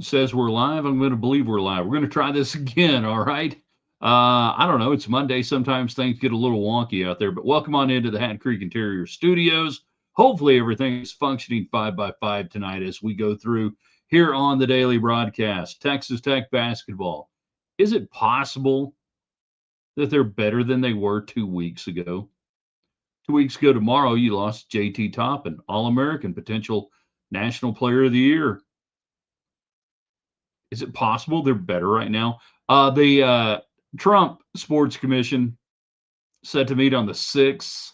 says we're live. I'm going to believe we're live. We're going to try this again, all right? I don't know. It's Monday. Sometimes things get a little wonky out there, but welcome on into the Hat Creek Interior Studios. Hopefully, everything is functioning 5 by 5 tonight as we go through here on the daily broadcast. Texas Tech basketball. Is it possible that they're better than they were 2 weeks ago? 2 weeks ago tomorrow, you lost JT Toppin, All American, potential National Player of the Year. Is it possible they're better right now? The Trump Sports Commission set to meet on the 6th.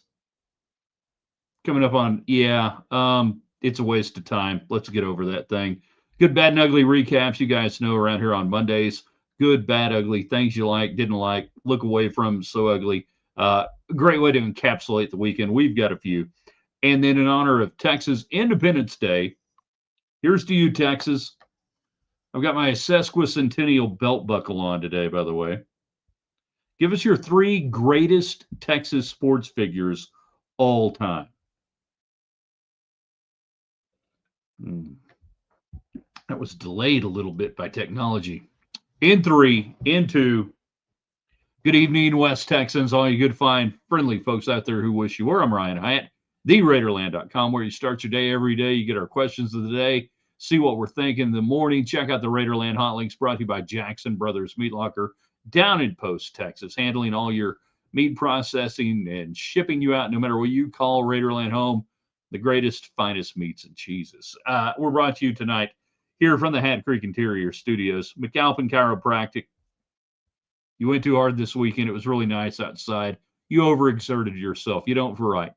Coming up on, it's a waste of time. Let's get over that thing. Good, bad, and ugly recaps. You guys know around here on Mondays. Good, bad, ugly, things you like, didn't like, look away from, so ugly. Great way to encapsulate the weekend. We've got a few. And then in honor of Texas Independence Day, here's to you, Texas. I've got my sesquicentennial belt buckle on today, by the way. Give us your 3 greatest Texas sports figures all time. That was delayed a little bit by technology. In 3, in 2. Good evening, West Texans, all you good, fine, friendly folks out there who wish you were. I'm Ryan Hyatt, theraiderland.com, where you start your day every day. You get our questions of the day, see what we're thinking in the morning. Check out the Raiderland hot links brought to you by Jackson Brothers Meat Locker down in Post, Texas, handling all your meat processing and shipping you out no matter what you call Raiderland home, the greatest, finest meats and cheeses. We're brought to you tonight here from the Hat Creek Interior Studios. McAlpin Chiropractic. You went too hard this weekend. It was really nice outside. You overexerted yourself. You don't for right.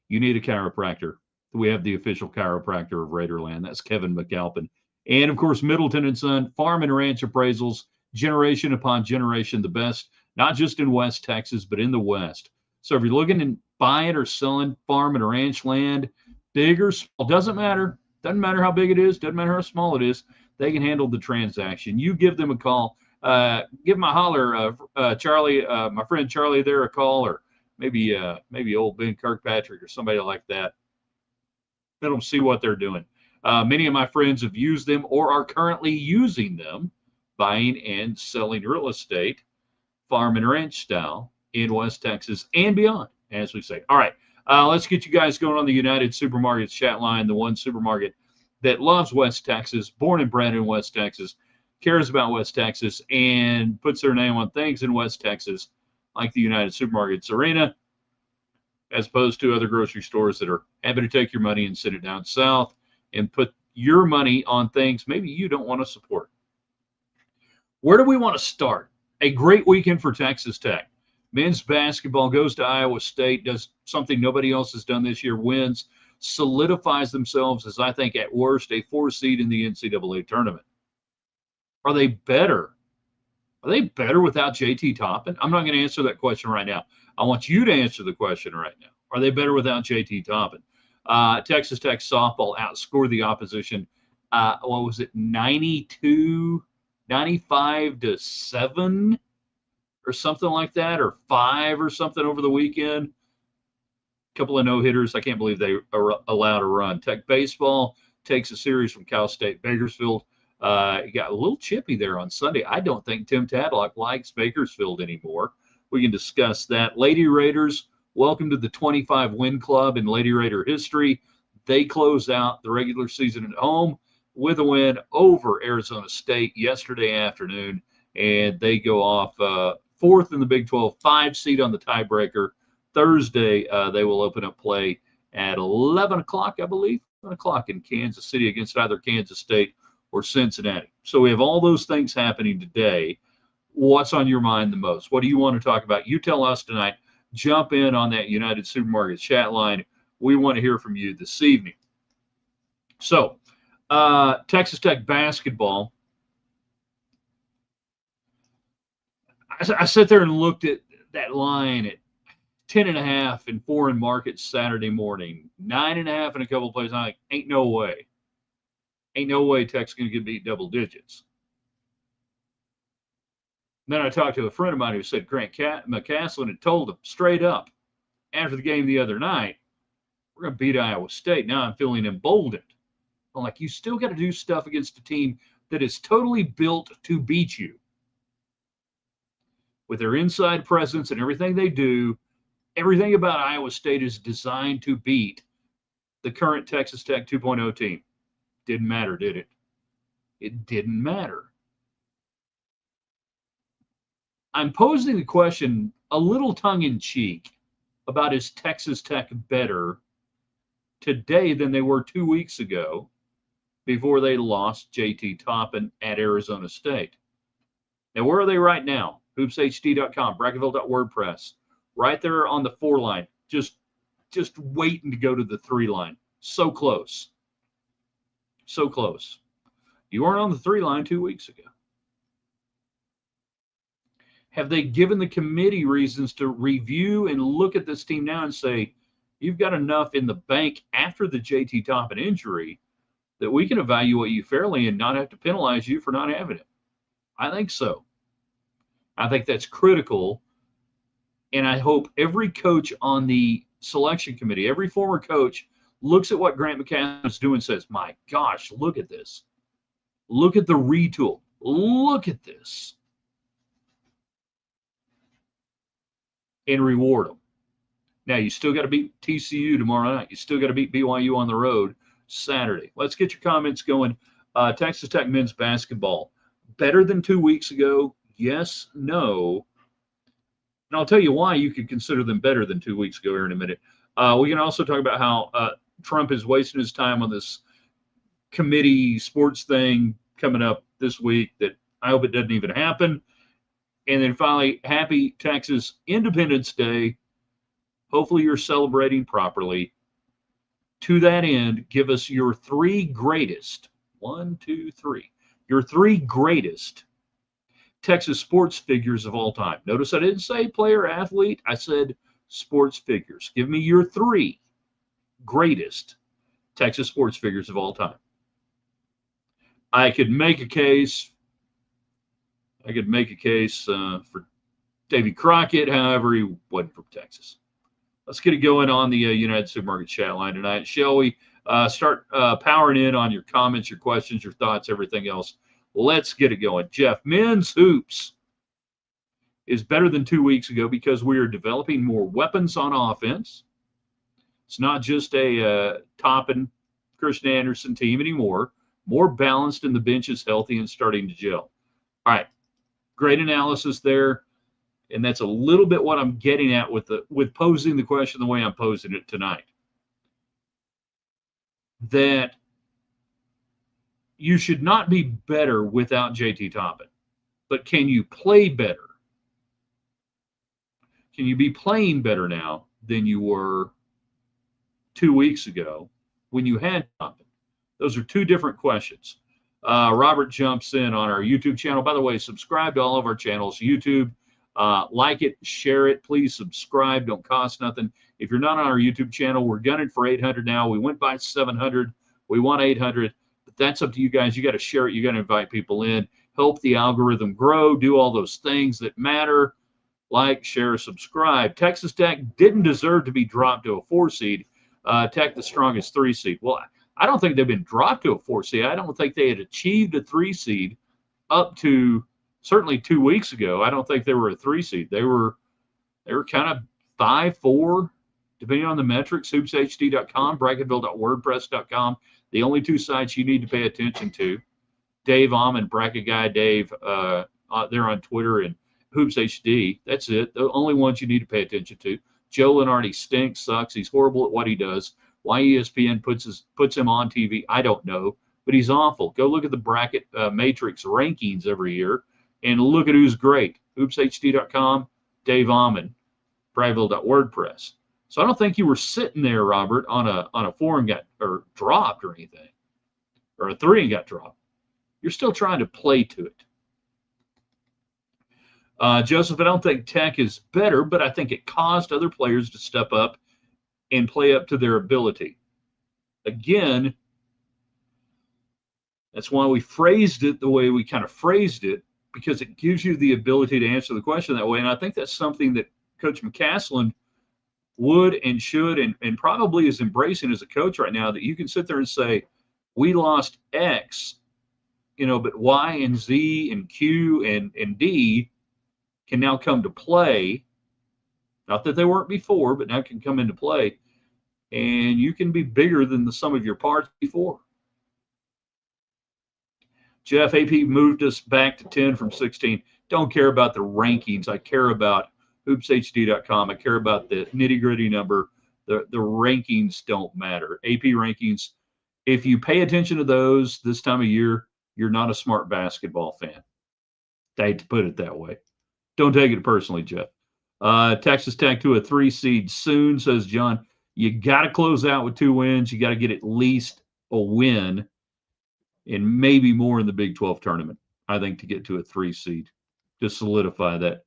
You need a chiropractor. We have the official chiropractor of Raiderland. That's Kevin McAlpin. And, of course, Middleton & Son, Farm and Ranch Appraisals, generation upon generation, the best, not just in West Texas, but in the West. So if you're looking at buying or selling farm and ranch land, big or small, doesn't matter. Doesn't matter how big it is. Doesn't matter how small it is. They can handle the transaction. You give them a call. Give them a holler, Charlie, my friend Charlie there a call, or maybe old Ben Kirkpatrick or somebody like that. Let them see what they're doing. Many of my friends have used them or are currently using them, buying and selling real estate, farm and ranch style in West Texas and beyond, as we say. All right, let's get you guys going on the United Supermarkets chat line, the one supermarket that loves West Texas, born and bred in West Texas, cares about West Texas, and puts their name on things in West Texas, like the United Supermarkets Arena, as opposed to other grocery stores that are happy to take your money and send it down south and put your money on things maybe you don't want to support. Where do we want to start? A great weekend for Texas Tech. Men's basketball goes to Iowa State, does something nobody else has done this year, wins, solidifies themselves as, I think, at worst, a 4 seed in the NCAA tournament. Are they better? Are they better without JT Toppin? I'm not going to answer that question right now. I want you to answer the question right now. Are they better without JT Toppin? Texas Tech softball outscored the opposition. What was it, 95-7 or something like that, or 5 or something over the weekend. A couple of no-hitters. I can't believe they are allowed to run. Tech baseball takes a series from Cal State Bakersfield. It got a little chippy there on Sunday. I don't think Tim Tadlock likes Bakersfield anymore. We can discuss that. Lady Raiders, welcome to the 25-win club in Lady Raider history. They close out the regular season at home with a win over Arizona State yesterday afternoon, and they go off 4th in the Big 12, 5 seed on the tiebreaker. Thursday, they will open up play at 11 o'clock, I believe, 11 o'clock in Kansas City against either Kansas State or Cincinnati. So we have all those things happening today. What's on your mind the most? What do you want to talk about? You tell us tonight. Jump in on that United Supermarkets chat line. We want to hear from you this evening. So, Texas Tech basketball. I sat there and looked at that line at 10.5 in foreign markets Saturday morning, 9.5 in a couple of places. I'm like, ain't no way. Ain't no way Tech's going to get beat double digits. Then I talked to a friend of mine who said Grant McCaslin had told him straight up after the game the other night, we're going to beat Iowa State. Now I'm feeling emboldened. I'm like, you still got to do stuff against a team that is totally built to beat you. With their inside presence and everything they do, everything about Iowa State is designed to beat the current Texas Tech 2.0 team. Didn't matter, did it? It didn't matter. I'm posing the question a little tongue-in-cheek about is Texas Tech better today than they were 2 weeks ago before they lost JT Toppin at Arizona State. Now, where are they right now? HoopsHD.com, Bracketville.wordpress, right there on the 4 line, just waiting to go to the 3 line. So close. So close. You weren't on the 3 line 2 weeks ago. Have they given the committee reasons to review and look at this team now and say, you've got enough in the bank after the JT Toppin injury that we can evaluate you fairly and not have to penalize you for not having it? I think so. I think that's critical. And I hope every coach on the selection committee, every former coach, looks at what Grant McCaskey is doing and says, my gosh, look at this. Look at the retool. Look at this. And reward them. Now, you still got to beat TCU tomorrow night. You still got to beat BYU on the road Saturday. Let's get your comments going. Texas Tech men's basketball. Better than 2 weeks ago? Yes, no. And I'll tell you why you could consider them better than 2 weeks ago here in a minute. We can also talk about how Trump is wasting his time on this committee sports thing coming up this week that I hope it doesn't even happen. And then finally, happy Texas Independence Day. Hopefully you're celebrating properly. To that end, give us your 3 greatest, 1, 2, 3, your 3 greatest Texas sports figures of all time. Notice I didn't say player, athlete. I said sports figures. Give me your 3 greatest Texas sports figures of all time. I could make a case for Davy Crockett. However, he wasn't from Texas. Let's get it going on the United Supermarket chat line tonight. Shall we start powering in on your comments, your questions, your thoughts, everything else? Let's get it going. Jeff, men's hoops is better than 2 weeks ago because we are developing more weapons on offense. It's not just a Toppin, Christian Anderson team anymore. More balanced, and the bench is healthy and starting to gel. All right. Great analysis there, and that's a little bit what I'm getting at with posing the question the way I'm posing it tonight. That you should not be better without JT Toppin, but can you play better? Can you be playing better now than you were 2 weeks ago when you had Toppin? Those are 2 different questions. Robert jumps in on our YouTube channel. By the way, subscribe to all of our channels. YouTube, like it, share it. Please subscribe. Don't cost nothing. If you're not on our YouTube channel, we're gunning for 800 now. We went by 700. We want 800. But that's up to you guys. You got to share it. You got to invite people in. Help the algorithm grow. Do all those things that matter. Like, share, subscribe. Texas Tech didn't deserve to be dropped to a 4 seed. Tech, the strongest 3 seed. Well, I don't think they've been dropped to a 4 seed. I don't think they had achieved a 3 seed up to certainly 2 weeks ago. I don't think they were a 3 seed. They were kind of 5, 4, depending on the metrics. HoopsHD.com, Bracketville.wordpress.com. The only 2 sites you need to pay attention to. Dave Almond, Bracket Guy Dave, they're on Twitter, and HoopsHD. That's it. The only ones you need to pay attention to. Joe Lenardi stinks, sucks. He's horrible at what he does. Why ESPN puts him on TV, I don't know, but he's awful. Go look at the bracket matrix rankings every year and look at who's great. HoopsHD.com, Dave Almond, Bragville.wordpress. So I don't think you were sitting there, Robert, on a 4 and got dropped or anything, or a 3 and got dropped. You're still trying to play to it. Joseph, I don't think Tech is better, but I think it caused other players to step up and play up to their ability. Again, that's why we phrased it the way we kind of phrased it, because it gives you the ability to answer the question that way. And I think that's something that Coach McCaslin would and should and probably is embracing as a coach right now, that you can sit there and say, we lost X, but Y and Z and Q and D can now come to play. Not that they weren't before, but now can come into play. And you can be bigger than the sum of your parts before. Jeff, AP moved us back to 10 from 16. Don't care about the rankings. I care about hoopshd.com. I care about the nitty gritty number. The rankings don't matter. AP rankings, if you pay attention to those this time of year, you're not a smart basketball fan. I hate to put it that way. Don't take it personally, Jeff. Texas Tech to a 3 seed soon, says John. You got to close out with 2 wins. You got to get at least a win and maybe more in the Big 12 tournament, I think, to get to a 3 seed. Just solidify that.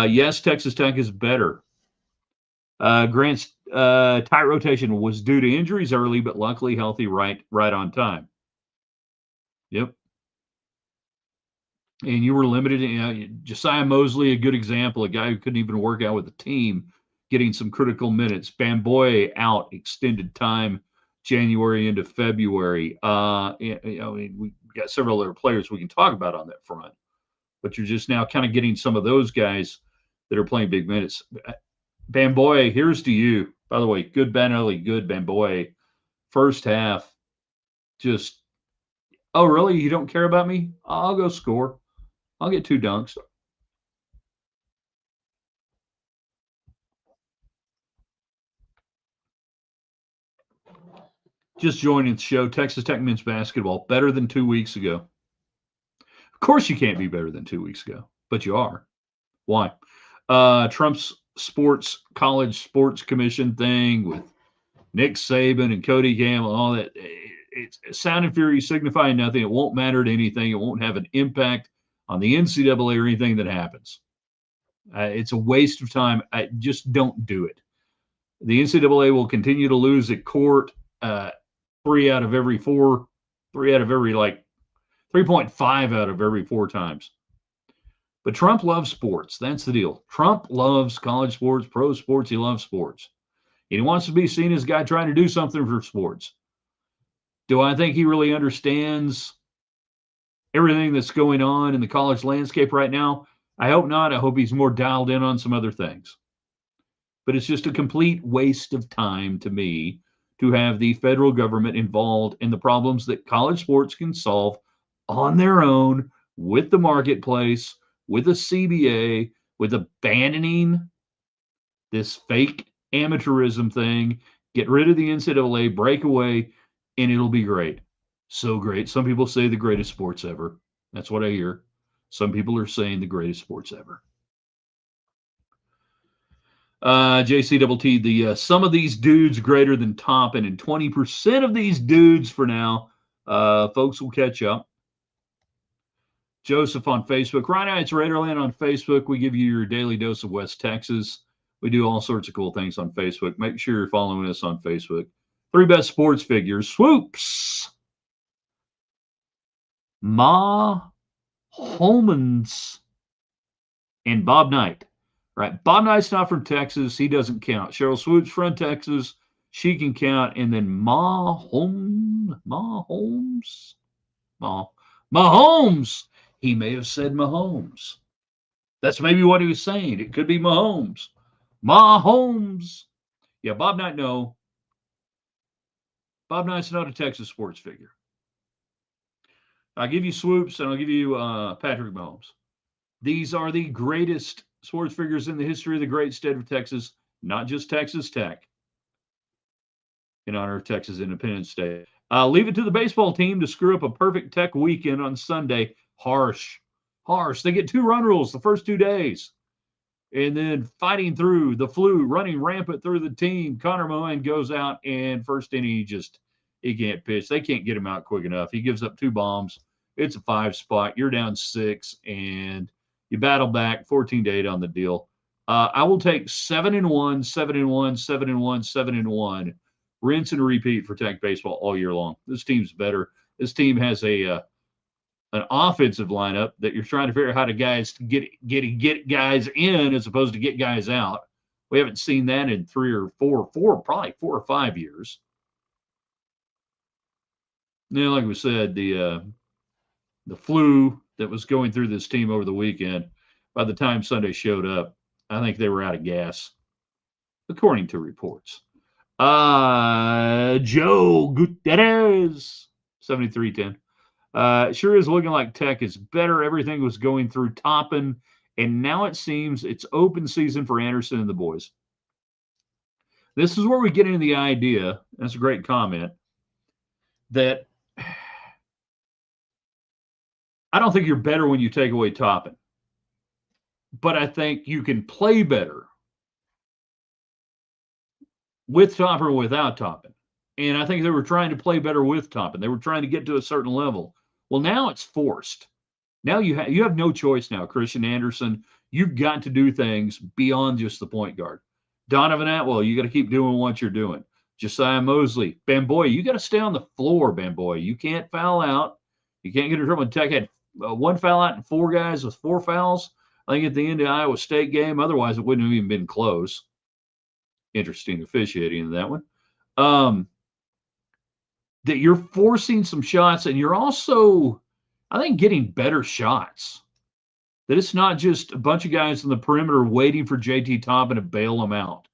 Yes, Texas Tech is better. Grant's tight rotation was due to injuries early, but luckily healthy right on time. Yep. And you were limited. Josiah Mosley, a good example, a guy who couldn't even work out with the team, getting some critical minutes. Bamboye out extended time, January into February. We got several other players we can talk about on that front, but you're just now kind of getting some of those guys that are playing big minutes. Bamboye, here's to you. By the way, good Ben early, good Bamboye. First half, just, oh, really? You don't care about me? I'll go score. I'll get 2 dunks. Just joining the show. Texas Tech men's basketball better than 2 weeks ago. Of course, you can't be better than 2 weeks ago, but you are. Why? Trump's college sports commission thing with Nick Saban and Cody Gamble and all that. It's sound and fury signifying nothing. It won't matter to anything. It won't have an impact on the NCAA or anything that happens. It's a waste of time. Just don't do it. The NCAA will continue to lose at court 3 out of every 4, 3 out of every 3.5 out of every 4 times. But Trump loves sports. That's the deal. Trump loves college sports, pro sports. He loves sports. And he wants to be seen as a guy trying to do something for sports. Do I think he really understands everything that's going on in the college landscape right now? I hope not. I hope he's more dialed in on some other things. But it's just a complete waste of time to me to have the federal government involved in the problems that college sports can solve on their own with the marketplace, with the CBA, with abandoning this fake amateurism thing, get rid of the NCAA, break away, and it'll be great. So great. Some people say the greatest sports ever. That's what I hear. Some people are saying the greatest sports ever. JCTT, some of these dudes greater than Toppin, and 20% of these dudes for now. Folks will catch up. Joseph on Facebook. Right, it's Raiderland on Facebook. We give you your daily dose of West Texas. We do all sorts of cool things on Facebook. Make sure you're following us on Facebook. 3 best sports figures. Swoops. Ma Holmans and Bob Knight. Right. Bob Knight's not from Texas. He doesn't count. Cheryl Swoops from Texas. She can count. And then Mahomes. He may have said Mahomes. That's maybe what he was saying. It could be Mahomes. Yeah, Bob Knight, no. Bob Knight's not a Texas sports figure. I'll give you Swoops and I'll give you Patrick Mahomes. These are the greatest sports figures in the history of the great state of Texas, not just Texas Tech, in honor of Texas Independence Day. Leave it to the baseball team to screw up a perfect Tech weekend on Sunday. Harsh. They get 2 run rules the first 2 days. And then fighting through the flu, running rampant through the team. Connor Moine goes out, and first inning, he can't pitch. They can't get him out quick enough. He gives up 2 bombs. It's a 5 spot. You're down 6, and you battle back 14-8 on the deal. I will take 7-1, 7-1, 7-1, 7-1. Rinse and repeat for Tech baseball all year long. This team's better. This team has an offensive lineup that you're trying to figure out how to get guys in as opposed to get guys out. We haven't seen that in 3 or 4, probably 4 or 5 years. Like we said, the the flu that was going through this team over the weekend, by the time Sunday showed up, I think they were out of gas, according to reports. Joe Gutierrez, 7310. Sure is looking like Tech is better. Everything was going through Toppin, and now it seems it's open season for Anderson and the boys. This is where we get into the idea, that's a great comment, that I don't think you're better when you take away Toppin, but I think you can play better with Toppin or without Toppin. And I think they were trying to play better with Toppin. They were trying to get to a certain level. Well, now it's forced. Now you have no choice now, Christian Anderson. You've got to do things beyond just the point guard. Donovan Atwell, you got to keep doing what you're doing. Josiah Mosley, Bamboy, you got to stay on the floor, Bamboy. You can't foul out. You can't get in trouble. Tech had one foul out and 4 guys with 4 fouls. I think at the end of the Iowa State game. Otherwise, it wouldn't have even been close. Interesting officiating in that one. That you're forcing some shots, and you're also, I think, getting better shots. That it's not just a bunch of guys on the perimeter waiting for JT Toppin to bail them out.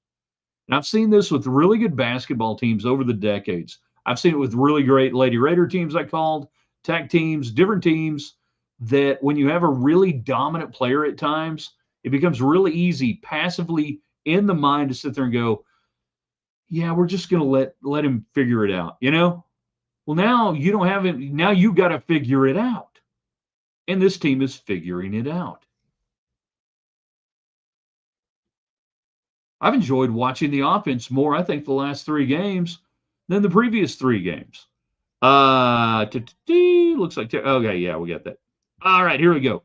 And I've seen this with really good basketball teams over the decades. I've seen it with really great Lady Raider teams I called, Tech teams, different teams, that when you have a really dominant player at times, it becomes really easy passively in the mind to sit there and go, yeah, we're just going to let him figure it out, you know? Well, now you don't have it. Now you got to figure it out. And this team is figuring it out. I've enjoyed watching the offense more, I think, the last 3 games than the previous 3 games. Looks like, okay, yeah, we got that. All right, here we go.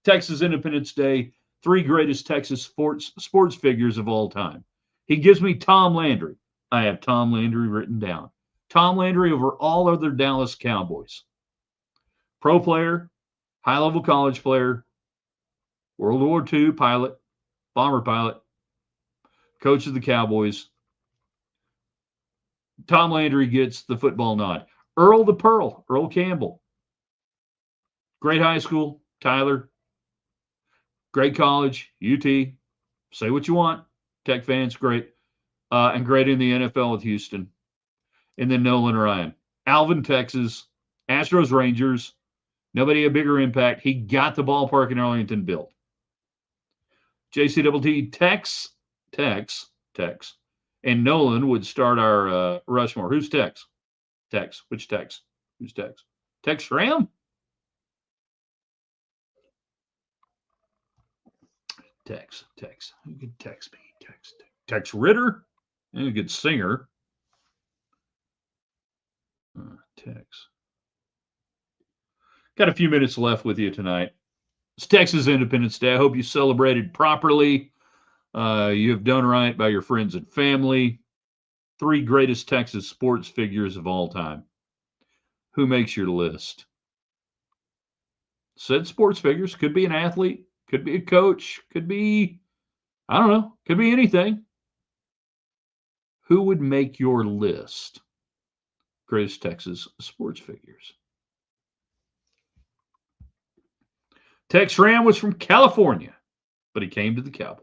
Texas Independence Day, 3 greatest Texas sports figures of all time. He gives me Tom Landry. I have Tom Landry written down. Tom Landry over all other Dallas Cowboys. Pro player, high-level college player, World War II pilot, bomber pilot, coach of the Cowboys. Tom Landry gets the football nod. Earl the Pearl, Earl Campbell. Great high school, Tyler. Great college, UT. Say what you want. Tech fans, great. And great in the NFL with Houston. And then Nolan Ryan. Alvin, Texas. Astros, Rangers. Nobody a bigger impact. He got the ballpark in Arlington built. JCTT, Tex. And Nolan would start our Rushmore. Who's Tex? Tex. Which Tex? Who's Tex? Tex Schramm? Tex. Who could Tex be? Tex Ritter? And a good singer. Tex. Got a few minutes left with you tonight. It's Texas Independence Day. I hope you celebrated properly. You have done right by your friends and family. 3 greatest Texas sports figures of all time. Who makes your list? Said sports figures. Could be an athlete. Could be a coach. Could be, I don't know. Could be anything. Who would make your list? Greatest Texas sports figures. Tex Schramm was from California, but he came to the Cowboys.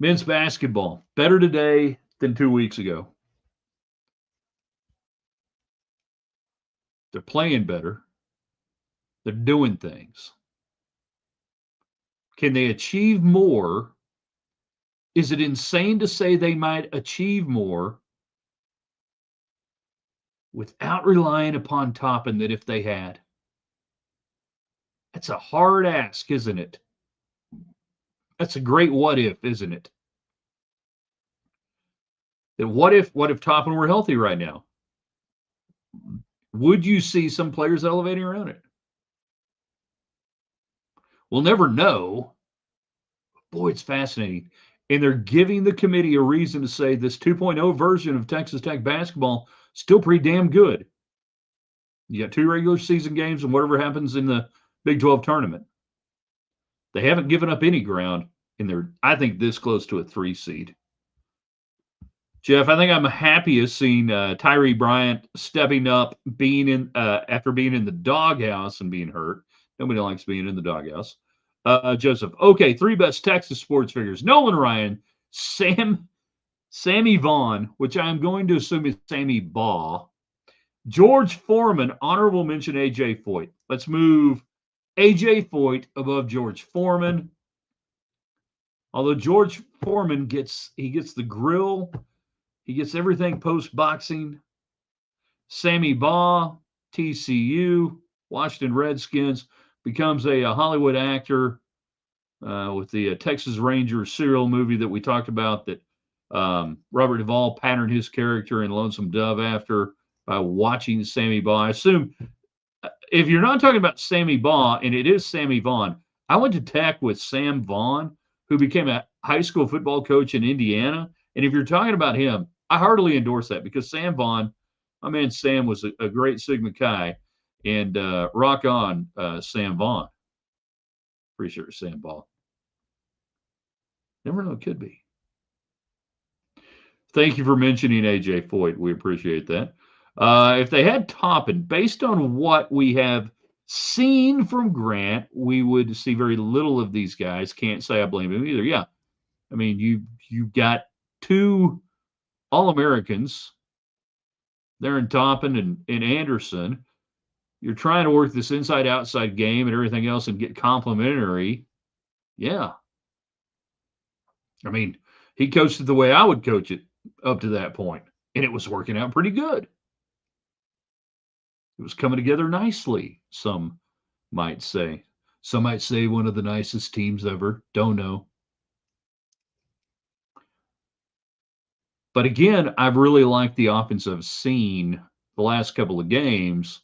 Men's basketball, better today than 2 weeks ago. They're playing better. They're doing things. Can they achieve more? Is it insane to say they might achieve more without relying upon Toppin that if they had? That's a hard ask, isn't it? That's a great what if, isn't it? That what if Toppin were healthy right now? Would you see some players elevating around it? We'll never know. Boy, it's fascinating. And they're giving the committee a reason to say this 2.0 version of Texas Tech basketball still pretty damn good. You got 2 regular season games and whatever happens in the Big 12 tournament. They haven't given up any ground, and they're, I think, this close to a 3 seed. Jeff, I think I'm happiest seeing Tyree Bryant stepping up, being in after being in the doghouse and being hurt. Nobody likes being in the doghouse. Joseph, okay, three best Texas sports figures: Nolan Ryan, Sammy Vaughn, which I'm going to assume is Sammy Baugh, George Foreman. Honorable mention AJ Foyt. Let's move AJ Foyt above George Foreman. Although George Foreman gets the grill, he gets everything post boxing. Sammy Baugh, TCU, Washington Redskins, becomes a Hollywood actor with the Texas Rangers serial movie that we talked about that Robert Duvall patterned his character in Lonesome Dove after by watching Sammy Baugh. I assume if you're not talking about Sammy Baugh, and it is Sammy Vaughn, I went to Tech with Sam Vaughn, who became a high school football coach in Indiana. And if you're talking about him, I heartily endorse that because Sam Vaughn, my man Sam, was a great Sigma Chi. And rock on, Sam Vaughn. Pretty sure it's Sam Baugh. Never know, it could be. Thank you for mentioning AJ Foyt. We appreciate that. If they had Toppin, based on what we have seen from Grant, we would see very little of these guys. Can't say I blame him either. Yeah, I mean you got two All-Americans there in Toppin and Anderson. You're trying to work this inside-outside game and everything else and get complementary. Yeah, I mean he coached it the way I would coach it up to that point, and it was working out pretty good. It was coming together nicely, some might say. Some might say one of the nicest teams ever. Don't know. But again, I've really liked the offense I've seen the last couple of games.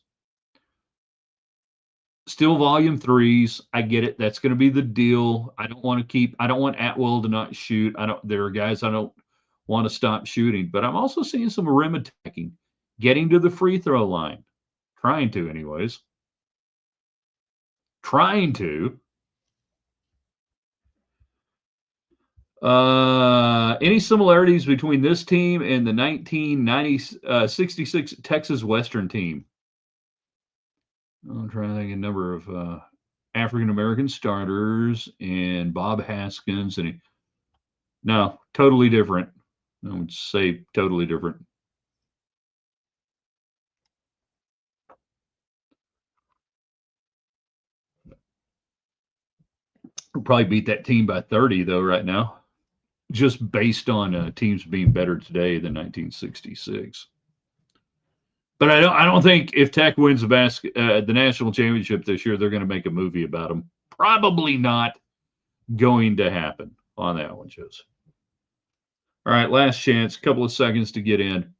Still volume threes. I get it. That's going to be the deal. I don't want Atwell to not shoot. There are guys I don't want to stop shooting, but I'm also seeing some rim attacking, getting to the free throw line. Trying to, anyways. Trying to. Any similarities between this team and the 1966 Texas Western team? I'm trying to think of a number of African American starters and Bob Haskins. No, totally different. I would say totally different. We'll probably beat that team by 30, though, right now, just based on teams being better today than 1966. But I don't think if Tech wins the national championship this year, they're going to make a movie about them. Probably not going to happen on that one, Joes. All right, last chance, couple of seconds to get in.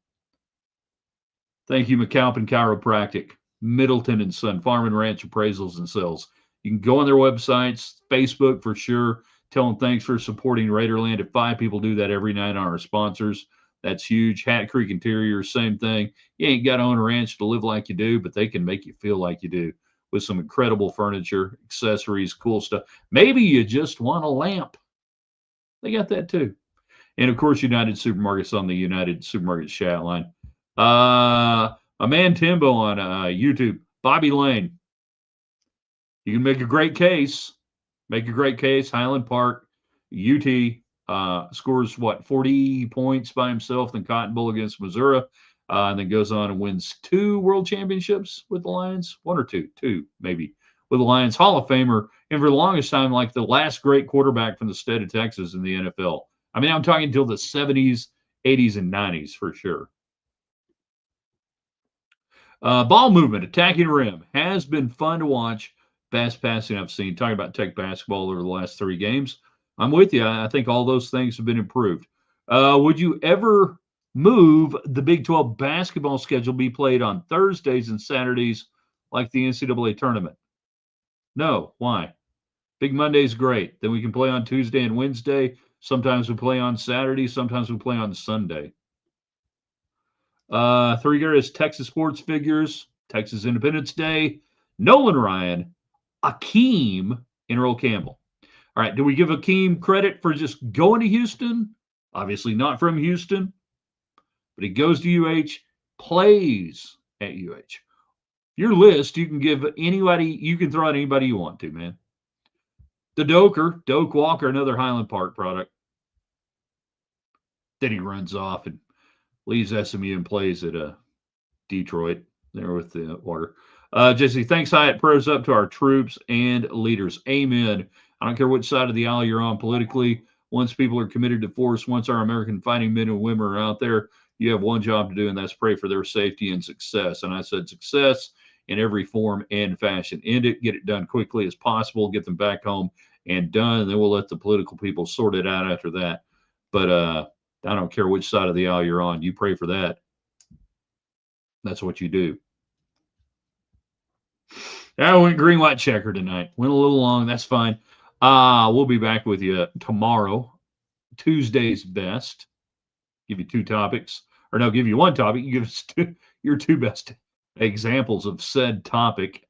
Thank you, McAlpin Chiropractic, Middleton and Son, Farm and Ranch Appraisals and Sales. You can go on their websites, Facebook for sure. Tell them thanks for supporting Raiderland. If 5 people do that every night on our sponsors, that's huge. Hat Creek Interior, same thing. You ain't got to own a ranch to live like you do, but they can make you feel like you do with some incredible furniture, accessories, cool stuff. Maybe you just want a lamp. They got that too. And of course, United Supermarkets on the United Supermarkets chat line. A man Timbo on YouTube, Bobby Lane. You can make a great case. Make a great case. Highland Park, UT scores 40 points by himself, then Cotton Bowl against Missouri, and then goes on and wins 2 world championships with the Lions, 1 or 2, 2 maybe with the Lions. Hall of Famer, and for the longest time, like the last great quarterback from the state of Texas in the NFL. I mean, I'm talking until the 70s, 80s, and 90s for sure. Ball movement, attacking rim has been fun to watch. Best passing I've seen. Talking about Tech basketball over the last 3 games. I'm with you. I think all those things have been improved. Would you ever move the Big 12 basketball schedule be played on Thursdays and Saturdays like the NCAA tournament? No. Why? Big Monday's great. Then we can play on Tuesday and Wednesday. Sometimes we play on Saturday. Sometimes we play on Sunday. 3 greatest Texas sports figures. Texas Independence Day. Nolan Ryan. Akeem, and Earl Campbell. All right, do we give Akeem credit for just going to Houston? Obviously not from Houston. but he goes to UH, plays at UH. Your list, you can give anybody, you can throw out anybody you want to, man. The Doak Walker, another Highland Park product. Then he runs off and leaves SMU and plays at Detroit there with the water. Jesse, thanks, Hyatt. Prayers up to our troops and leaders. Amen. I don't care which side of the aisle you're on politically. Once people are committed to force, once our American fighting men and women are out there, you have one job to do, and that's pray for their safety and success. And I said success in every form and fashion. End it, get it done quickly as possible, get them back home and done, and then we'll let the political people sort it out after that. But I don't care which side of the aisle you're on. You pray for that. That's what you do. I went green, white checker tonight. Went a little long. That's fine. We'll be back with you tomorrow. Tuesday's best. Give you two topics. Or no, give you one topic. You give us your two best examples of said topic.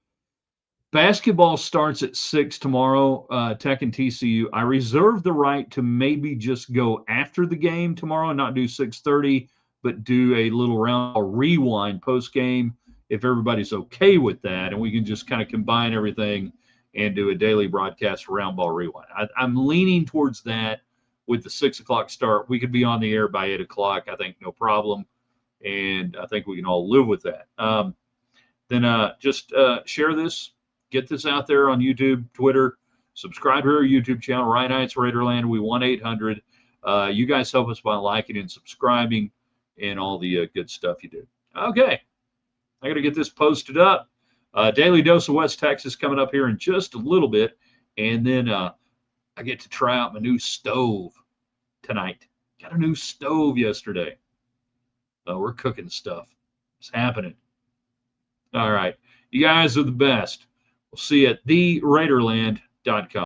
Basketball starts at 6 tomorrow, Tech and TCU. I reserve the right to maybe just go after the game tomorrow and not do 6:30, but do a little round, a rewind post game if everybody's okay with that, and we can just kind of combine everything and do a daily broadcast round ball rewind. I'm leaning towards that with the 6 o'clock start. We could be on the air by 8 o'clock, I think, no problem, and I think we can all live with that. Then just share this, get this out there on YouTube, Twitter, subscribe to our YouTube channel, Ryan Hyatt's Raiderland. We 1-800. You guys help us by liking and subscribing and all the good stuff you do. Okay. I got to get this posted up. Daily Dose of West Texas coming up here in just a little bit. And then I get to try out my new stove tonight. Got a new stove yesterday. We're cooking stuff. It's happening. All right. You guys are the best. We'll see you at theraiderland.com.